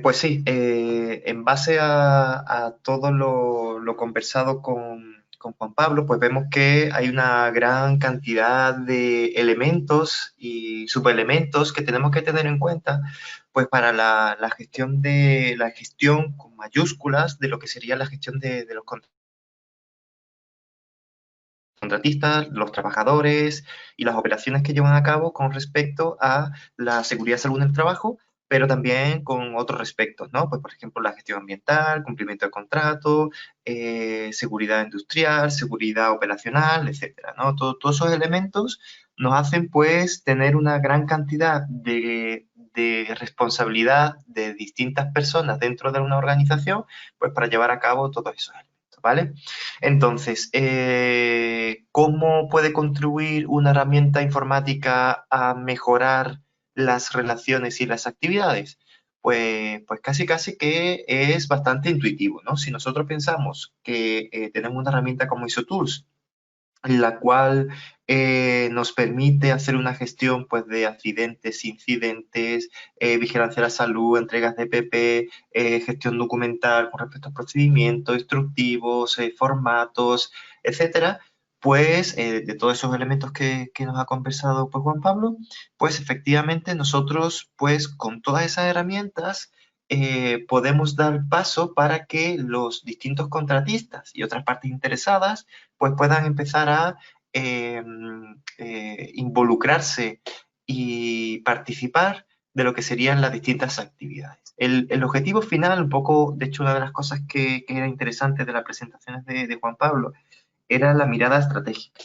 Pues sí, en base a todo lo conversado con Juan Pablo, pues vemos que hay una gran cantidad de elementos y subelementos que tenemos que tener en cuenta, pues para la gestión la gestión con mayúsculas de lo que sería la gestión de los contratistas, los trabajadores y las operaciones que llevan a cabo con respecto a la seguridad y salud en el trabajo, pero también con otros respectos, ¿no? Pues, por ejemplo, la gestión ambiental, cumplimiento de contrato, seguridad industrial, seguridad operacional, etcétera, ¿no? Todos esos elementos nos hacen, pues, tener una gran cantidad de responsabilidad de distintas personas dentro de una organización, pues, para llevar a cabo todos esos elementos, ¿vale? Entonces, ¿cómo puede contribuir una herramienta informática a mejorar las relaciones y las actividades? Pues casi que es bastante intuitivo, ¿no? Si nosotros pensamos que tenemos una herramienta como ISOTools, la cual nos permite hacer una gestión pues, de accidentes, incidentes, vigilancia de la salud, entregas de PP, gestión documental con respecto a procedimientos, instructivos, formatos, etcétera. Pues de todos esos elementos que nos ha conversado pues, Juan Pablo, pues efectivamente nosotros pues con todas esas herramientas podemos dar paso para que los distintos contratistas y otras partes interesadas pues puedan empezar a eh, involucrarse y participar de lo que serían las distintas actividades. El objetivo final, un poco, de hecho, una de las cosas que era interesante de las presentaciones de Juan Pablo, era la mirada estratégica.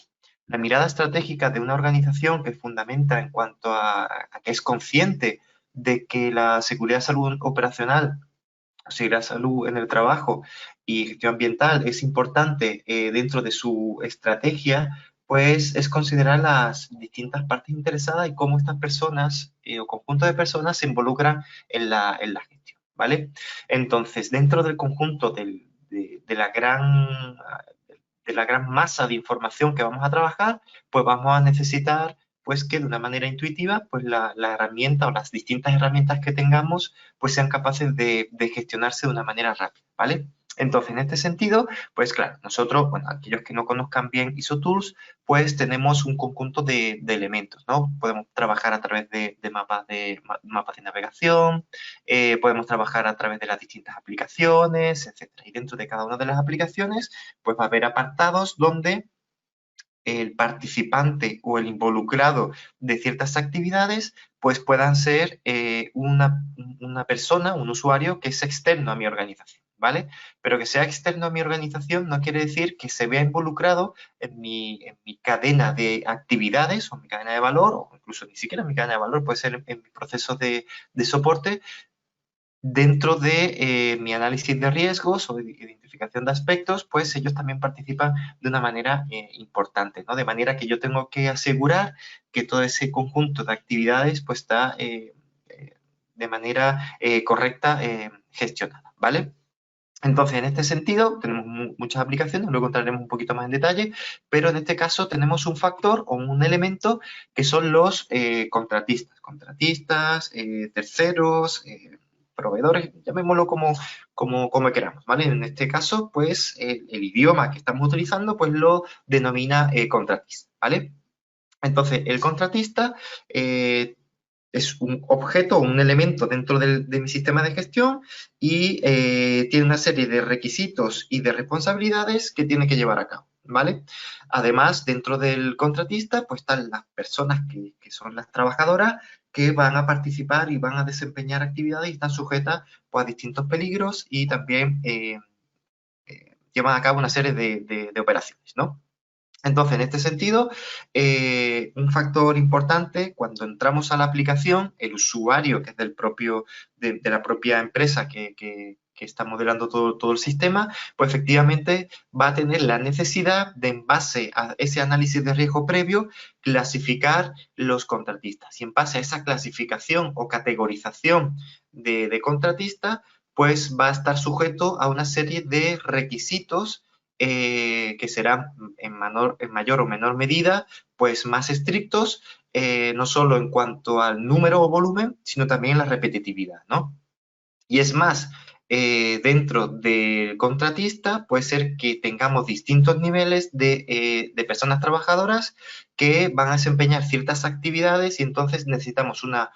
La mirada estratégica de una organización que fundamenta en cuanto a que es consciente de que la seguridad salud operacional, seguridad salud en el trabajo y gestión ambiental es importante dentro de su estrategia, pues es considerar las distintas partes interesadas y cómo estas personas o conjunto de personas se involucran en la gestión, ¿vale? Entonces, dentro del conjunto de la gran masa de información que vamos a trabajar, pues vamos a necesitar pues que de una manera intuitiva, pues la herramienta o las distintas herramientas que tengamos, pues sean capaces de gestionarse de una manera rápida, ¿vale? Entonces, en este sentido, pues claro, nosotros, bueno, aquellos que no conozcan bien ISO Tools, pues tenemos un conjunto de elementos, ¿no? Podemos trabajar a través de mapas de navegación, podemos trabajar a través de las distintas aplicaciones, etcétera. Y dentro de cada una de las aplicaciones, pues va a haber apartados donde el participante o el involucrado de ciertas actividades, pues puedan ser una persona, un usuario que es externo a mi organización, ¿vale? Pero que sea externo a mi organización no quiere decir que se vea involucrado en mi cadena de actividades o mi cadena de valor, o incluso ni siquiera en mi cadena de valor, puede ser en mi proceso de soporte, dentro de mi análisis de riesgos o de identificación de aspectos, pues ellos también participan de una manera importante, ¿no? De manera que yo tengo que asegurar que todo ese conjunto de actividades pues está de manera correcta gestionada, ¿vale? Entonces, en este sentido, tenemos muchas aplicaciones, luego entraremos un poquito más en detalle, pero en este caso tenemos un factor o un elemento que son los contratistas, terceros, proveedores, llamémoslo como queramos, ¿vale? En este caso, pues el idioma que estamos utilizando, pues lo denomina contratista, ¿vale? Entonces, el contratista es un objeto o un elemento dentro de mi sistema de gestión y tiene una serie de requisitos y de responsabilidades que tiene que llevar a cabo, ¿vale? Además, dentro del contratista, pues están las personas que son las trabajadoras que van a participar y van a desempeñar actividades y están sujetas pues, a distintos peligros y también llevan a cabo una serie de operaciones, ¿no? Entonces, en este sentido, un factor importante cuando entramos a la aplicación, el usuario, que es de la propia empresa que está modelando todo el sistema, pues efectivamente va a tener la necesidad de, en base a ese análisis de riesgo previo, clasificar los contratistas. Y en base a esa clasificación o categorización de contratistas, pues va a estar sujeto a una serie de requisitos que serán en mayor o menor medida, pues más estrictos, no solo en cuanto al número o volumen, sino también en la repetitividad, ¿no? Y es más, dentro del contratista puede ser que tengamos distintos niveles de personas trabajadoras que van a desempeñar ciertas actividades y entonces necesitamos una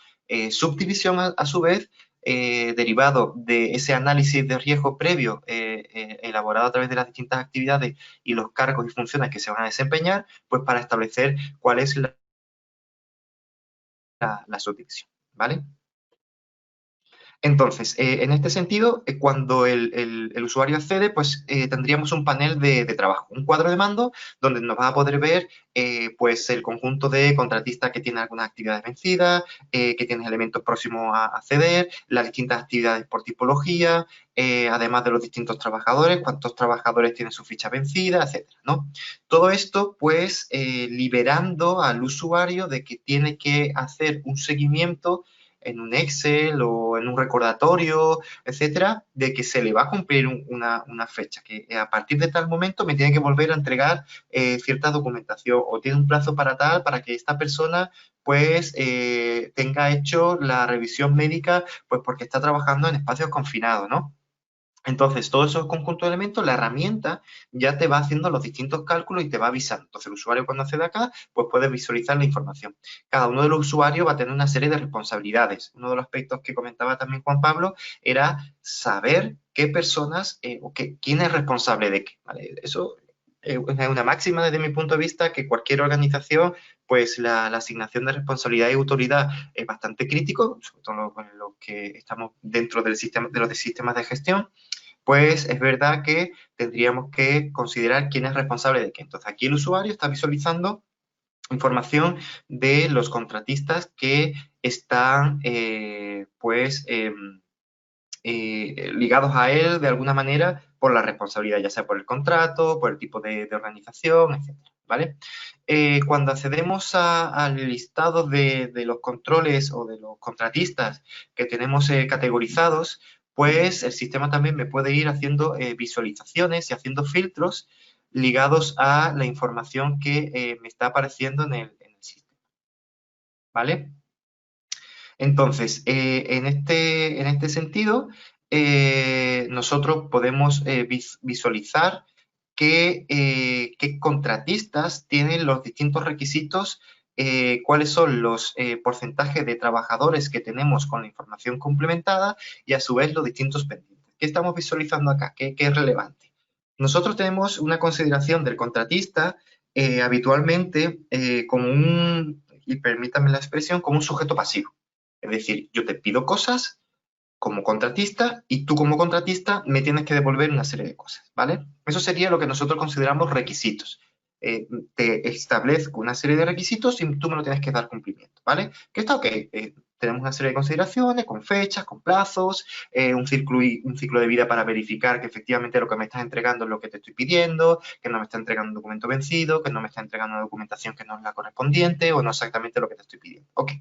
subdivisión a su vez derivado de ese análisis de riesgo previo elaborado a través de las distintas actividades y los cargos y funciones que se van a desempeñar, pues para establecer cuál es la subdivisión, ¿vale? Entonces, en este sentido, cuando el usuario accede, pues tendríamos un panel de trabajo, un cuadro de mando donde nos va a poder ver pues el conjunto de contratistas que tienen algunas actividades vencidas, que tienen elementos próximos a acceder, las distintas actividades por tipología, además de los distintos trabajadores, cuántos trabajadores tienen su ficha vencida, etcétera, ¿no? Todo esto, pues, liberando al usuario de que tiene que hacer un seguimiento en un Excel o en un recordatorio, etcétera, de que se le va a cumplir una fecha, que a partir de tal momento me tiene que volver a entregar cierta documentación o tiene un plazo para tal, para que esta persona pues tenga hecho la revisión médica, pues porque está trabajando en espacios confinados, ¿no? Entonces, todos esos conjuntos de elementos, la herramienta ya te va haciendo los distintos cálculos y te va avisando. Entonces, el usuario cuando accede acá, pues puede visualizar la información. Cada uno de los usuarios va a tener una serie de responsabilidades. Uno de los aspectos que comentaba también Juan Pablo era saber qué personas o quién es responsable de qué. ¿Vale? Eso es una máxima desde mi punto de vista que cualquier organización, pues la asignación de responsabilidad y autoridad es bastante crítico, sobre todo los que estamos dentro del sistema, de los sistemas de gestión, pues es verdad que tendríamos que considerar quién es responsable de qué. Entonces, aquí el usuario está visualizando información de los contratistas que están, ligados a él de alguna manera por la responsabilidad, ya sea por el contrato, por el tipo de organización, etcétera, ¿vale? Cuando accedemos al listado de los controles o de los contratistas que tenemos categorizados, pues el sistema también me puede ir haciendo visualizaciones y haciendo filtros ligados a la información que me está apareciendo en el sistema, ¿vale? Entonces, en este sentido, nosotros podemos visualizar qué contratistas tienen los distintos requisitos, cuáles son los porcentajes de trabajadores que tenemos con la información complementada y a su vez los distintos pendientes. ¿Qué estamos visualizando acá? ¿Qué es relevante? Nosotros tenemos una consideración del contratista habitualmente como y permítame la expresión, como un sujeto pasivo. Es decir, yo te pido cosas como contratista y tú como contratista me tienes que devolver una serie de cosas, ¿vale? Eso sería lo que nosotros consideramos requisitos. Te establezco una serie de requisitos y tú me lo tienes que dar cumplimiento, ¿vale? Que está ok. Tenemos una serie de consideraciones con fechas, con plazos, un ciclo de vida para verificar que efectivamente lo que me estás entregando es lo que te estoy pidiendo, que no me está entregando un documento vencido, que no me está entregando una documentación que no es la correspondiente o no exactamente lo que te estoy pidiendo. Ok.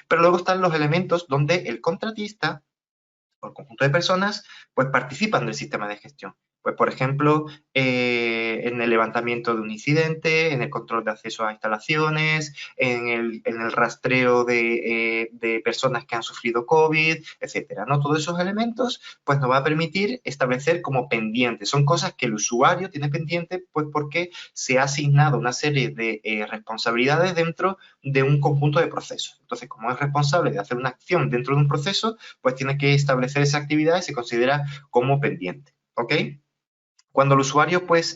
Pero luego están los elementos donde el contratista o el conjunto de personas, pues participan del sistema de gestión. Pues, por ejemplo, en el levantamiento de un incidente, en el control de acceso a instalaciones, en el rastreo de personas que han sufrido COVID, etcétera, ¿no? Todos esos elementos, pues nos va a permitir establecer como pendientes. Son cosas que el usuario tiene pendiente, pues porque se ha asignado una serie de responsabilidades dentro de un conjunto de procesos. Entonces, como es responsable de hacer una acción dentro de un proceso, pues tiene que establecer esa actividad y se considera como pendiente, ¿ok? Cuando el usuario pues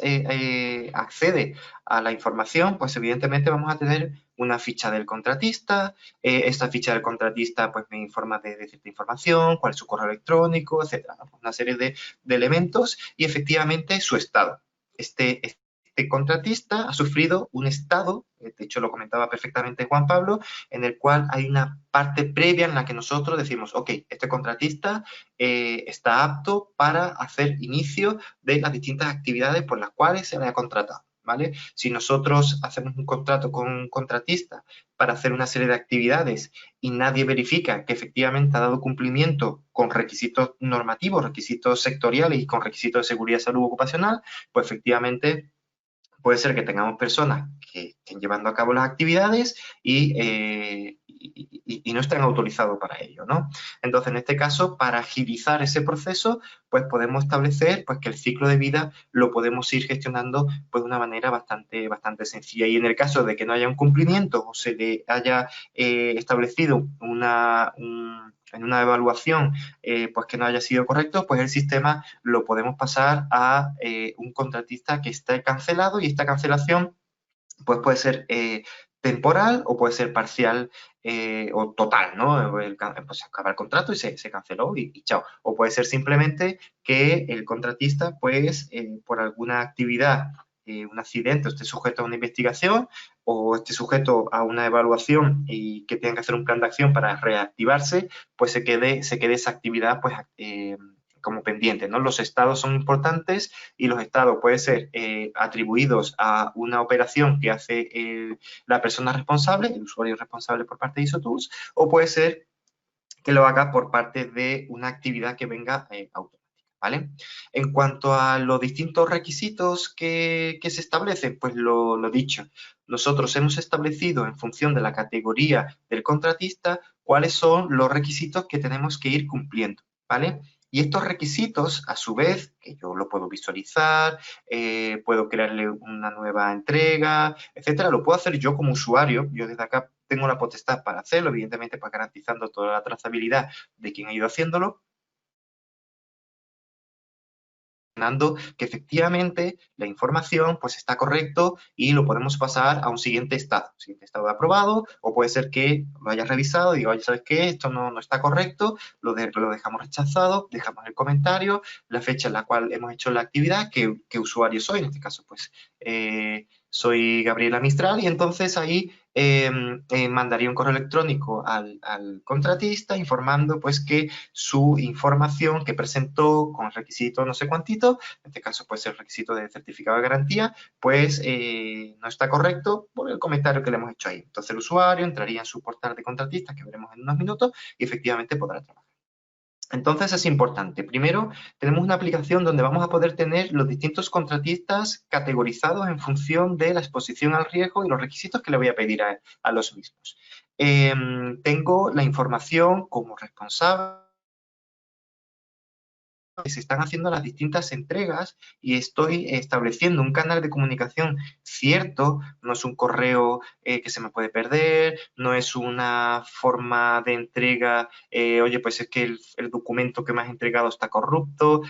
accede a la información, pues evidentemente vamos a tener una ficha del contratista, esta ficha del contratista pues me informa de cierta información, cuál es su correo electrónico, etcétera, una serie de elementos y efectivamente su estado. Este contratista ha sufrido un estado, de hecho lo comentaba perfectamente Juan Pablo, en el cual hay una parte previa en la que nosotros decimos, ok, este contratista está apto para hacer inicio de las distintas actividades por las cuales se le ha contratado, ¿vale? Si nosotros hacemos un contrato con un contratista para hacer una serie de actividades y nadie verifica que efectivamente ha dado cumplimiento con requisitos normativos, requisitos sectoriales y con requisitos de seguridad y salud ocupacional, pues efectivamente puede ser que tengamos personas que estén llevando a cabo las actividades y no estén autorizados para ello, ¿no? Entonces, en este caso, para agilizar ese proceso, pues podemos establecer pues, que el ciclo de vida lo podemos ir gestionando pues, de una manera bastante sencilla. Y en el caso de que no haya un cumplimiento o se le haya establecido en una evaluación pues que no haya sido correcto, pues el sistema lo podemos pasar a un contratista que esté cancelado y esta cancelación pues puede ser temporal o puede ser parcial o total, ¿no? Pues acaba el contrato y se canceló y chao. O puede ser simplemente que el contratista, pues, por alguna actividad, un accidente, o esté sujeto a una investigación o esté sujeto a una evaluación y que tenga que hacer un plan de acción para reactivarse, pues se quede esa actividad, pues, como pendiente, ¿no? Los estados son importantes y los estados pueden ser atribuidos a una operación que hace la persona responsable, el usuario responsable por parte de ISO Tools, o puede ser que lo haga por parte de una actividad que venga automática, ¿vale? En cuanto a los distintos requisitos que se establecen, pues lo dicho, nosotros hemos establecido en función de la categoría del contratista cuáles son los requisitos que tenemos que ir cumpliendo, ¿vale? Y estos requisitos, a su vez, que yo lo puedo visualizar, puedo crearle una nueva entrega, etcétera, lo puedo hacer yo como usuario. Yo desde acá tengo la potestad para hacerlo, evidentemente, pues garantizando toda la trazabilidad de quien ha ido haciéndolo, que efectivamente la información pues está correcto y lo podemos pasar a un siguiente estado de aprobado, o puede ser que lo haya revisado y diga, oye, ¿sabes qué? Esto no está correcto, lo dejamos rechazado, dejamos el comentario, la fecha en la cual hemos hecho la actividad, qué usuario soy, en este caso pues soy Gabriela Mistral, y entonces ahí mandaría un correo electrónico al contratista informando pues que su información que presentó con el requisito no sé cuántito, en este caso puede ser el requisito de certificado de garantía, pues no está correcto por el comentario que le hemos hecho ahí. Entonces el usuario entraría en su portal de contratistas, que veremos en unos minutos, y efectivamente podrá trabajar. Entonces es importante. Primero, tenemos una aplicación donde vamos a poder tener los distintos contratistas categorizados en función de la exposición al riesgo y los requisitos que le voy a pedir a los mismos. Tengo la información como responsable que se están haciendo las distintas entregas y estoy estableciendo un canal de comunicación cierto, no es un correo que se me puede perder, no es una forma de entrega, oye, pues es que el documento que me has entregado está corrupto,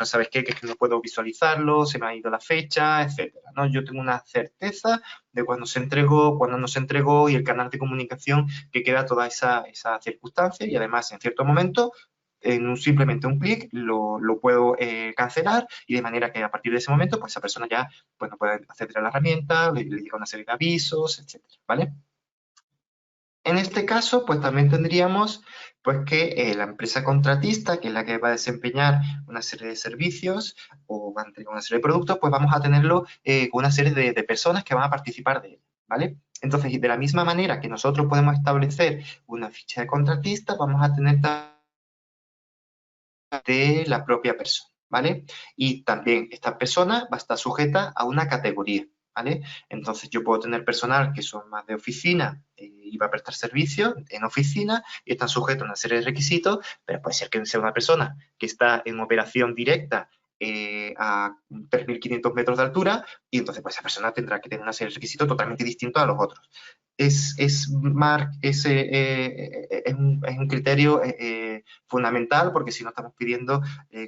¿sabes qué? Que es que no puedo visualizarlo, se me ha ido la fecha, etcétera, ¿no? Yo tengo una certeza de cuándo se entregó, cuándo no se entregó y el canal de comunicación que queda toda esa circunstancia y además en cierto momento simplemente un clic lo puedo cancelar y de manera que a partir de ese momento pues esa persona ya pues, no puede acceder a la herramienta, le llega una serie de avisos, etcétera, ¿vale? En este caso, pues también tendríamos pues que la empresa contratista, que es la que va a desempeñar una serie de servicios o va a entregar una serie de productos, pues vamos a tenerlo con una serie de personas que van a participar de él, ¿vale? Entonces, de la misma manera que nosotros podemos establecer una ficha de contratista, vamos a tener de la propia persona, ¿vale? Y también esta persona va a estar sujeta a una categoría, ¿vale? Entonces yo puedo tener personal que son más de oficina y va a prestar servicio en oficina y están sujetos a una serie de requisitos, pero puede ser que sea una persona que está en operación directa a 3.500 metros de altura y entonces pues esa persona tendrá que tener una serie de requisitos totalmente distintos a los otros. Es un criterio fundamental porque si no estamos pidiendo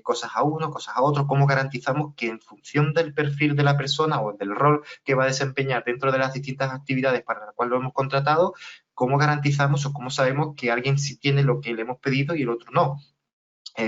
cosas a uno, cosas a otro, ¿cómo garantizamos que en función del perfil de la persona o del rol que va a desempeñar dentro de las distintas actividades para las cuales lo hemos contratado, cómo garantizamos o cómo sabemos que alguien sí tiene lo que le hemos pedido y el otro no?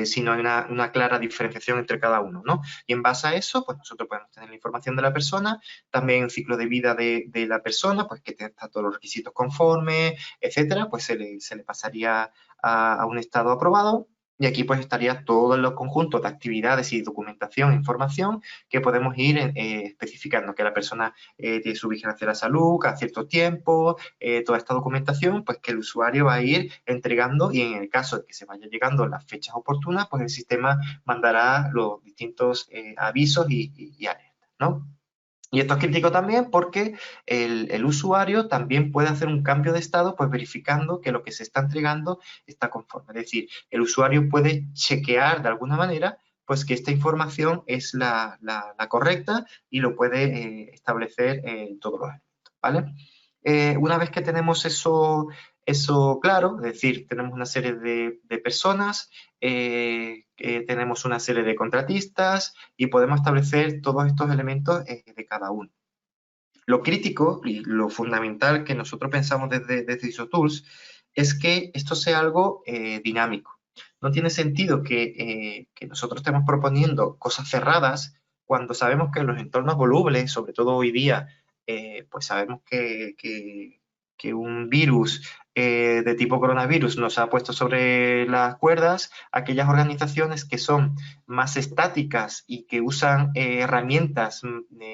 Si no hay una clara diferenciación entre cada uno, ¿no? Y en base a eso, pues nosotros podemos tener la información de la persona, también el ciclo de vida de la persona, pues que está todos los requisitos conformes, etcétera, pues se le pasaría a un estado aprobado Y aquí pues estaría todos los conjuntos de actividades y documentación e información que podemos ir especificando, que la persona tiene su vigilancia de la salud cada cierto tiempo, toda esta documentación, pues que el usuario va a ir entregando y en el caso de que se vaya llegando a las fechas oportunas, pues el sistema mandará los distintos avisos y alertas, ¿no? Y esto es crítico también porque el usuario también puede hacer un cambio de estado, pues verificando que lo que se está entregando está conforme. Es decir, el usuario puede chequear de alguna manera pues que esta información es la correcta y lo puede establecer en todos los elementos, ¿vale? Una vez que tenemos eso claro, es decir, tenemos una serie de personas, tenemos una serie de contratistas y podemos establecer todos estos elementos de cada uno. Lo crítico y lo fundamental que nosotros pensamos desde ISOTools es que esto sea algo dinámico. No tiene sentido que nosotros estemos proponiendo cosas cerradas cuando sabemos que en los entornos volubles, sobre todo hoy día, pues sabemos que un virus de tipo coronavirus nos ha puesto sobre las cuerdas aquellas organizaciones que son más estáticas y que usan herramientas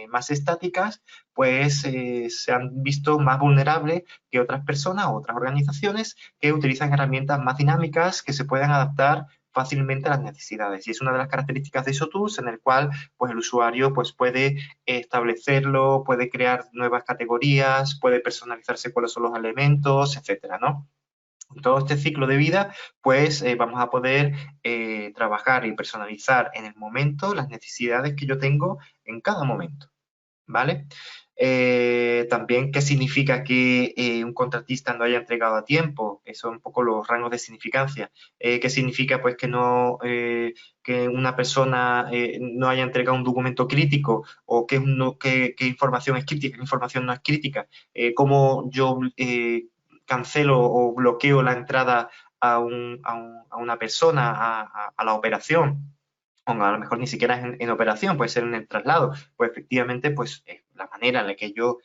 más estáticas, pues se han visto más vulnerables que otras personas o otras organizaciones que utilizan herramientas más dinámicas que se pueden adaptar fácilmente a las necesidades. Y es una de las características de ISOTools en el cual pues, el usuario pues, puede establecerlo, puede crear nuevas categorías, puede personalizarse cuáles son los elementos, etcétera, ¿no? En todo este ciclo de vida, pues vamos a poder trabajar y personalizar en el momento las necesidades que yo tengo en cada momento, ¿vale? También qué significa que un contratista no haya entregado a tiempo, eso es un poco los rangos de significancia. ¿Qué significa pues que no que una persona no haya entregado un documento crítico o qué información es crítica, qué información no es crítica? ¿Cómo yo cancelo o bloqueo la entrada a una persona a la operación? O a lo mejor ni siquiera es en operación, puede ser en el traslado. Pues efectivamente, pues la manera en la que yo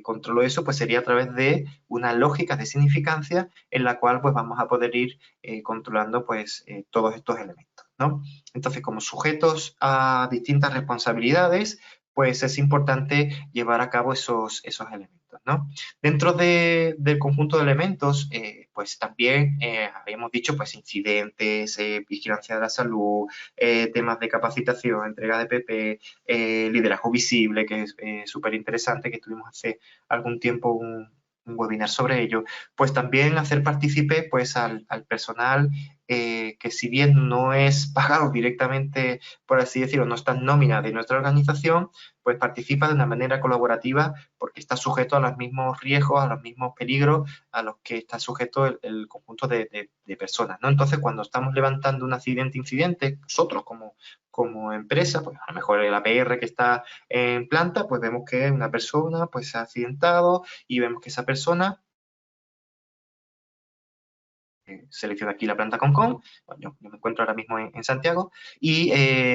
controlo eso, pues sería a través de una lógica de significancia en la cual pues vamos a poder ir controlando pues todos estos elementos, ¿no? Entonces, como sujetos a distintas responsabilidades, pues es importante llevar a cabo esos elementos, ¿no? Dentro del conjunto de elementos, pues también habíamos dicho pues incidentes, vigilancia de la salud, temas de capacitación, entrega de PP, liderazgo visible, que es súper interesante, que tuvimos hace algún tiempo un webinar sobre ello, pues también hacer partícipe pues al personal que si bien no es pagado directamente, por así decirlo, no está en nómina de nuestra organización, pues participa de una manera colaborativa porque está sujeto a los mismos riesgos, a los mismos peligros a los que está sujeto el conjunto de personas, ¿no? Entonces, cuando estamos levantando un incidente, nosotros como empresa, pues a lo mejor el APR que está en planta, pues vemos que una persona pues se ha accidentado y vemos que esa persona selecciona aquí la planta Concon, bueno, yo me encuentro ahora mismo en Santiago, y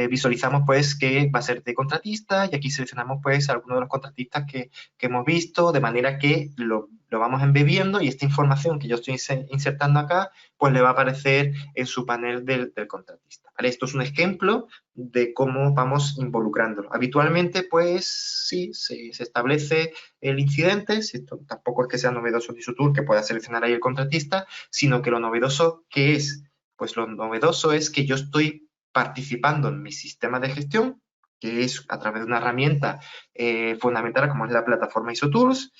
visualizamos pues que va a ser de contratista y aquí seleccionamos pues algunos de los contratistas que hemos visto, de manera que lo vamos embebiendo y esta información que yo estoy insertando acá, pues le va a aparecer en su panel del contratista. ¿Vale? Esto es un ejemplo de cómo vamos involucrándolo. Habitualmente, pues sí, se establece el incidente, esto tampoco es que sea novedoso en ISOTools que pueda seleccionar ahí el contratista, sino que lo novedoso, ¿qué es? Pues lo novedoso es que yo estoy participando en mi sistema de gestión, que es a través de una herramienta fundamental como es la plataforma ISOTools,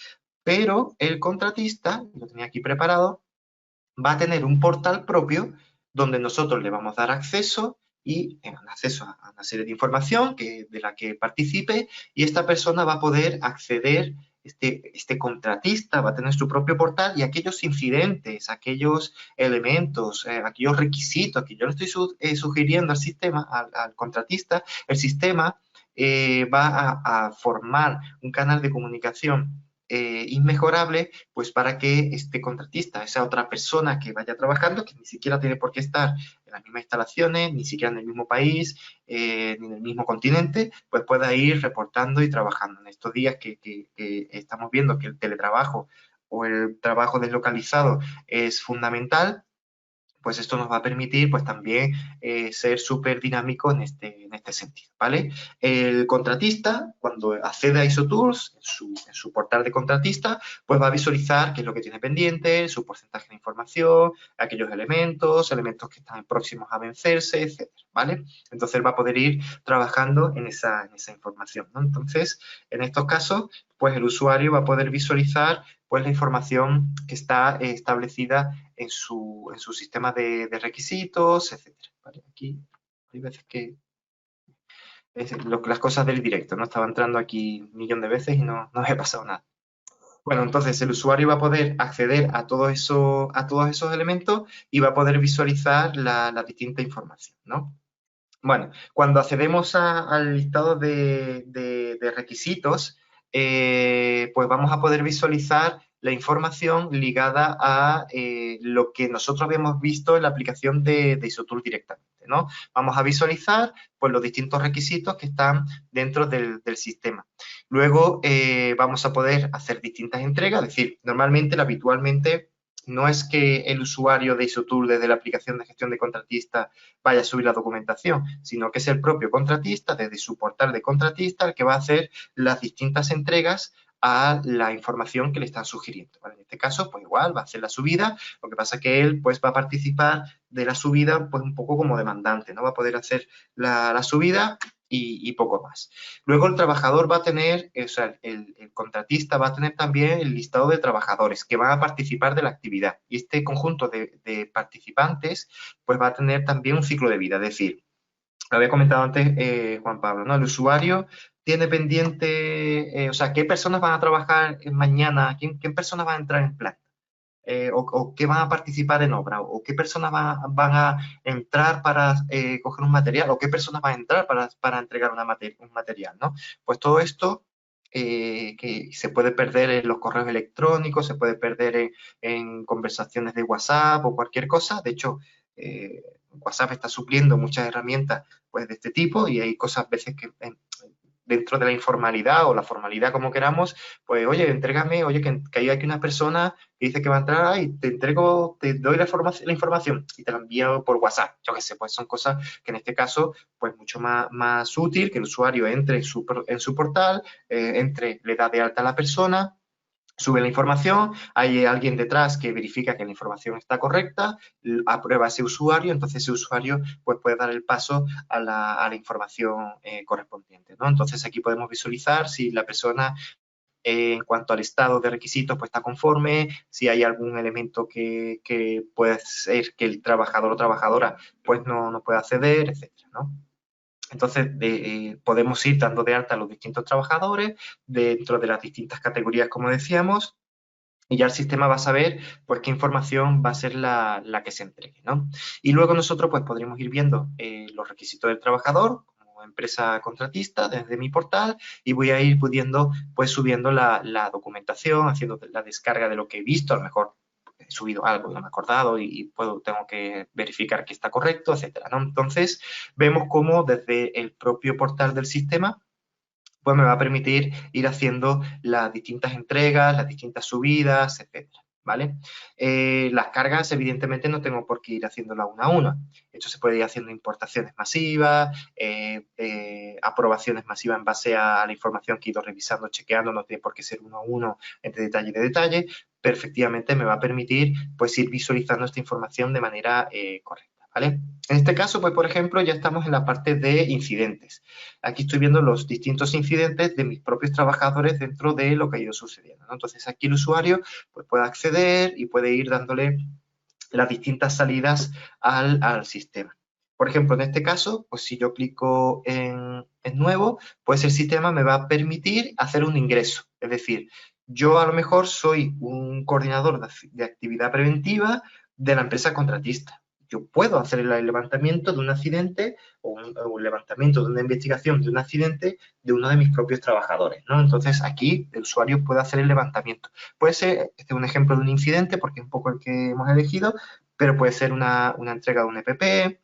pero el contratista, lo tenía aquí preparado, va a tener un portal propio donde nosotros le vamos a dar acceso y acceso a una serie de información de la que participe y esta persona va a poder acceder, este contratista va a tener su propio portal y aquellos incidentes, aquellos elementos, aquellos requisitos que yo le estoy sugiriendo al sistema, al contratista, el sistema va a formar un canal de comunicación inmejorable, pues para que este contratista, esa otra persona que vaya trabajando, que ni siquiera tiene por qué estar en las mismas instalaciones, ni siquiera en el mismo país, ni en el mismo continente, pues pueda ir reportando y trabajando. En estos días que estamos viendo que el teletrabajo o el trabajo deslocalizado es fundamental, pues esto nos va a permitir pues también ser súper dinámico en este sentido, ¿vale? El contratista, cuando accede a ISOTools, en su portal de contratista, pues va a visualizar qué es lo que tiene pendiente, su porcentaje de información, aquellos elementos que están próximos a vencerse, etcétera, ¿vale? Entonces va a poder ir trabajando en esa información, ¿no? Entonces, en estos casos, pues el usuario va a poder visualizar pues la información que está establecida en su sistema de requisitos, etcétera. ¿Vale? Aquí hay veces que las cosas del directo, ¿no? Estaba entrando aquí un millón de veces y no me ha pasado nada. Bueno, entonces el usuario va a poder acceder a todos esos elementos y va a poder visualizar la distinta información, ¿no? Bueno, cuando accedemos al listado de requisitos, pues vamos a poder visualizar la información ligada a lo que nosotros habíamos visto en la aplicación de ISOTools directamente, ¿no? Vamos a visualizar pues, los distintos requisitos que están dentro del sistema. Luego vamos a poder hacer distintas entregas, es decir, normalmente, habitualmente, no es que el usuario de ISOTools desde la aplicación de gestión de contratistas vaya a subir la documentación, sino que es el propio contratista, desde su portal de contratista, el que va a hacer las distintas entregas a la información que le están sugiriendo. ¿Vale? En este caso, pues igual va a hacer la subida, lo que pasa es que él pues va a participar de la subida pues un poco como demandante, ¿no? Va a poder hacer la subida y poco más. Luego el trabajador va a tener, o sea, el contratista va a tener también el listado de trabajadores que van a participar de la actividad. Y este conjunto de participantes pues va a tener también un ciclo de vida, es decir, lo había comentado antes Juan Pablo, ¿no? El usuario tiene pendiente, o sea, qué personas van a trabajar mañana, qué personas van a entrar en planta, o qué van a participar en obra, o qué personas van a entrar para coger un material, o qué personas van a entrar para entregar un material, ¿no? Pues todo esto que se puede perder en los correos electrónicos, se puede perder en conversaciones de WhatsApp o cualquier cosa. De hecho, WhatsApp está supliendo muchas herramientas pues, de este tipo y hay cosas a veces que dentro de la informalidad o la formalidad como queramos, pues oye, entrégame, oye, que hay aquí una persona que dice que va a entrar y te entrego, te doy la información y te la envío por WhatsApp. Yo qué sé, pues son cosas que en este caso, pues mucho más útil que el usuario entre en su portal, le da de alta a la persona, sube la información, hay alguien detrás que verifica que la información está correcta, aprueba ese usuario, entonces ese usuario pues, puede dar el paso a la información correspondiente, ¿no? Entonces aquí podemos visualizar si la persona en cuanto al estado de requisitos pues está conforme, si hay algún elemento que puede ser que el trabajador o trabajadora pues no pueda acceder, etcétera, ¿no? Entonces, podemos ir dando de alta a los distintos trabajadores dentro de las distintas categorías, como decíamos, y ya el sistema va a saber pues qué información va a ser la que se entregue, ¿no? Y luego nosotros pues podremos ir viendo los requisitos del trabajador como empresa contratista desde mi portal y voy a ir pudiendo pues subiendo la documentación, haciendo la descarga de lo que he visto, a lo mejor he subido algo y no me he acordado y tengo que verificar que está correcto, etcétera, ¿no? Entonces, vemos cómo desde el propio portal del sistema pues me va a permitir ir haciendo las distintas entregas, las distintas subidas, etcétera, ¿vale? Las cargas, evidentemente, no tengo por qué ir haciéndolas una a una. Esto se puede ir haciendo importaciones masivas, aprobaciones masivas en base a la información que he ido revisando, chequeando, no tiene por qué ser uno a uno entre detalle y de detalle, pero efectivamente me va a permitir pues ir visualizando esta información de manera correcta. ¿Vale? En este caso, pues por ejemplo, ya estamos en la parte de incidentes. Aquí estoy viendo los distintos incidentes de mis propios trabajadores dentro de lo que ha ido sucediendo, ¿no? Entonces, aquí el usuario pues, puede acceder y puede ir dándole las distintas salidas al sistema. Por ejemplo, en este caso, pues si yo clico en nuevo, pues el sistema me va a permitir hacer un ingreso. Es decir, yo a lo mejor soy un coordinador de actividad preventiva de la empresa contratista. Yo puedo hacer el levantamiento de un accidente o un levantamiento de una investigación de un accidente de uno de mis propios trabajadores, ¿no? Entonces, aquí el usuario puede hacer el levantamiento. Puede ser, este es un ejemplo de un incidente porque es un poco el que hemos elegido, pero puede ser una entrega de un EPP,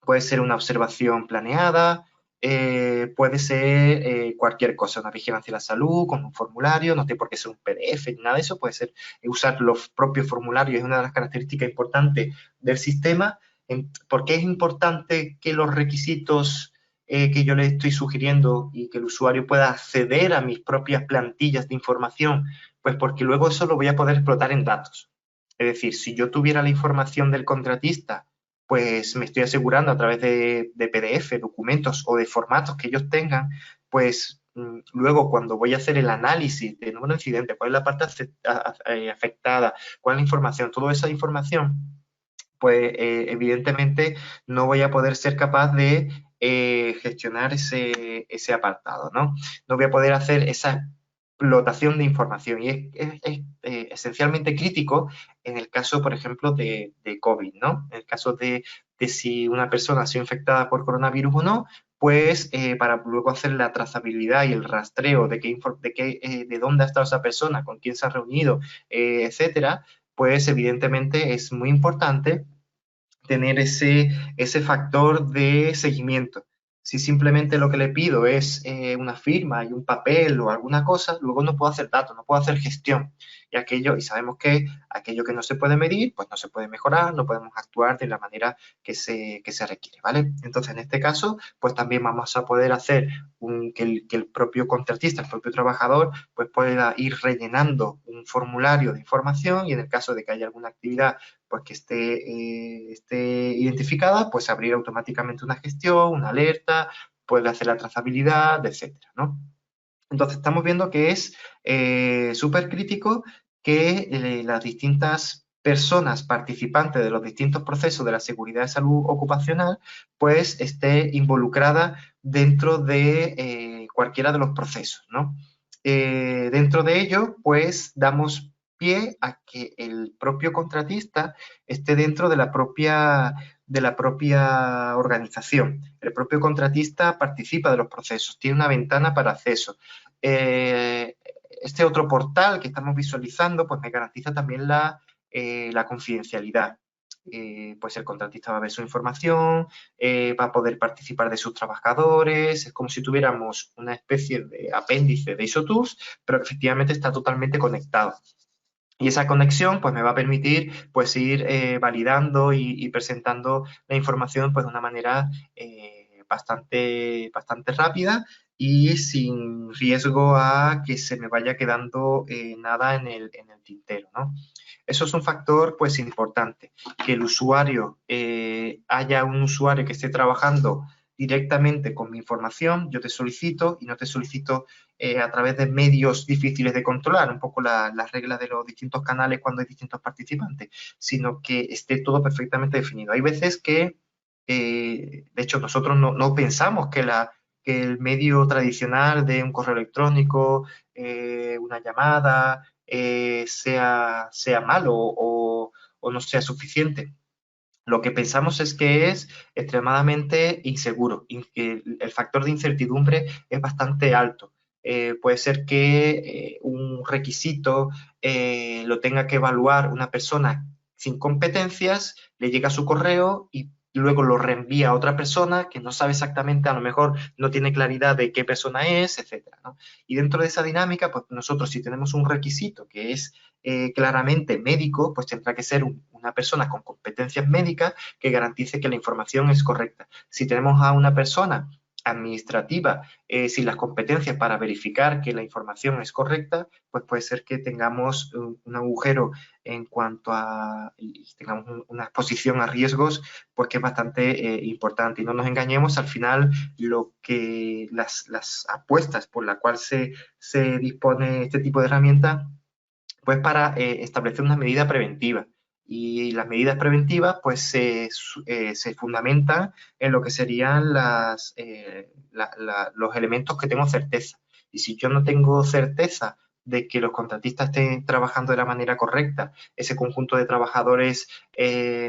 puede ser una observación planeada, puede ser cualquier cosa, una vigilancia de la salud, con un formulario, no tiene por qué ser un PDF ni nada de eso, puede ser usar los propios formularios, es una de las características importantes del sistema. ¿Por qué es importante que los requisitos que yo le estoy sugiriendo y que el usuario pueda acceder a mis propias plantillas de información? Pues porque luego eso lo voy a poder explotar en datos. Es decir, si yo tuviera la información del contratista, pues me estoy asegurando a través de PDF, documentos o de formatos que ellos tengan, pues luego cuando voy a hacer el análisis de número de incidentes, cuál es la parte afectada, cuál es la información, toda esa información, pues evidentemente no voy a poder ser capaz de gestionar ese apartado, ¿no? No voy a poder hacer esa explotación de información y es esencialmente crítico en el caso, por ejemplo, de COVID, ¿no? En el caso de si una persona ha sido infectada por coronavirus o no, pues para luego hacer la trazabilidad y el rastreo de dónde ha estado esa persona, con quién se ha reunido, etcétera, pues evidentemente es muy importante tener ese factor de seguimiento. Si simplemente lo que le pido es una firma y un papel o alguna cosa, luego no puedo hacer datos, no puedo hacer gestión. Y sabemos que aquello que no se puede medir, pues no se puede mejorar, no podemos actuar de la manera que se requiere, ¿vale? Entonces, en este caso, pues también vamos a poder hacer que el propio contratista, el propio trabajador, pues pueda ir rellenando un formulario de información y en el caso de que haya alguna actividad pues que esté identificada, pues abrir automáticamente una gestión, una alerta, puede hacer la trazabilidad, etcétera, ¿no? Entonces estamos viendo que es súper crítico que las distintas personas participantes de los distintos procesos de la seguridad de salud ocupacional, pues esté involucrada dentro de cualquiera de los procesos, ¿no? Dentro de ello, pues damos pie a que el propio contratista esté dentro de la propia organización. El propio contratista participa de los procesos, tiene una ventana para acceso. Este otro portal que estamos visualizando, pues me garantiza también la confidencialidad. Pues el contratista va a ver su información, va a poder participar de sus trabajadores, es como si tuviéramos una especie de apéndice de ISO Tools, pero que efectivamente está totalmente conectado. Y esa conexión pues me va a permitir pues ir validando y presentando la información pues de una manera bastante rápida y sin riesgo a que se me vaya quedando nada en el tintero, ¿no? Eso es un factor pues importante, que el usuario, haya un usuario que esté trabajando directamente con mi información, yo te solicito y no te solicito a través de medios difíciles de controlar, un poco las reglas de los distintos canales cuando hay distintos participantes, sino que esté todo perfectamente definido. Hay veces que, de hecho, nosotros no pensamos que el medio tradicional de un correo electrónico, una llamada, sea malo o no sea suficiente. Lo que pensamos es que es extremadamente inseguro, que el factor de incertidumbre es bastante alto. Puede ser que un requisito lo tenga que evaluar una persona sin competencias, le llega a su correo y luego lo reenvía a otra persona que no sabe exactamente, a lo mejor no tiene claridad de qué persona es, etcétera, ¿no? Y dentro de esa dinámica, pues nosotros si tenemos un requisito que es claramente médico, pues tendrá que ser una persona con competencias médicas que garantice que la información es correcta. Si tenemos a una persona administrativa sin las competencias para verificar que la información es correcta, pues puede ser que tengamos un agujero en cuanto a tengamos una exposición a riesgos, pues que es bastante importante. Y no nos engañemos, al final lo que las apuestas por las cuales se dispone este tipo de herramientas pues para establecer una medida preventiva. Y las medidas preventivas pues se fundamentan en lo que serían los elementos que tengo certeza. Y si yo no tengo certeza de que los contratistas estén trabajando de la manera correcta, ese conjunto de trabajadores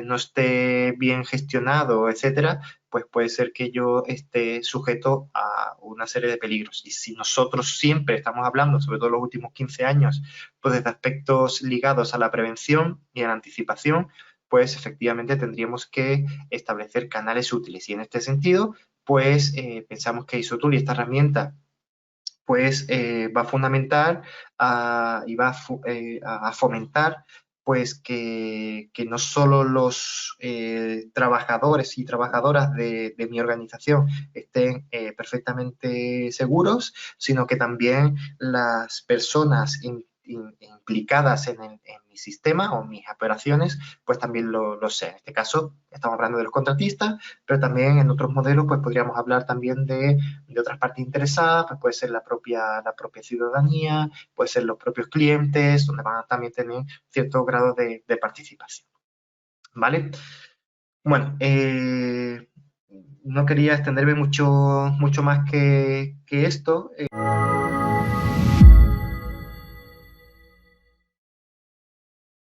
no esté bien gestionado, etcétera, pues puede ser que yo esté sujeto a una serie de peligros. Y si nosotros siempre estamos hablando, sobre todo los últimos 15 años, pues desde aspectos ligados a la prevención y a la anticipación, pues efectivamente tendríamos que establecer canales útiles. Y en este sentido, pues pensamos que ISOTOOL y esta herramienta pues va a fundamentar y va a fomentar pues que no solo los trabajadores y trabajadoras de mi organización estén perfectamente seguros, sino que también las personas implicadas en mi sistema o en mis operaciones, pues también lo sean. En este caso, estamos hablando de los contratistas, pero también en otros modelos, pues podríamos hablar también de otras partes interesadas, pues puede ser la propia ciudadanía, puede ser los propios clientes, donde van a también tener cierto grado de participación. ¿Vale? Bueno, no quería extenderme mucho más que esto.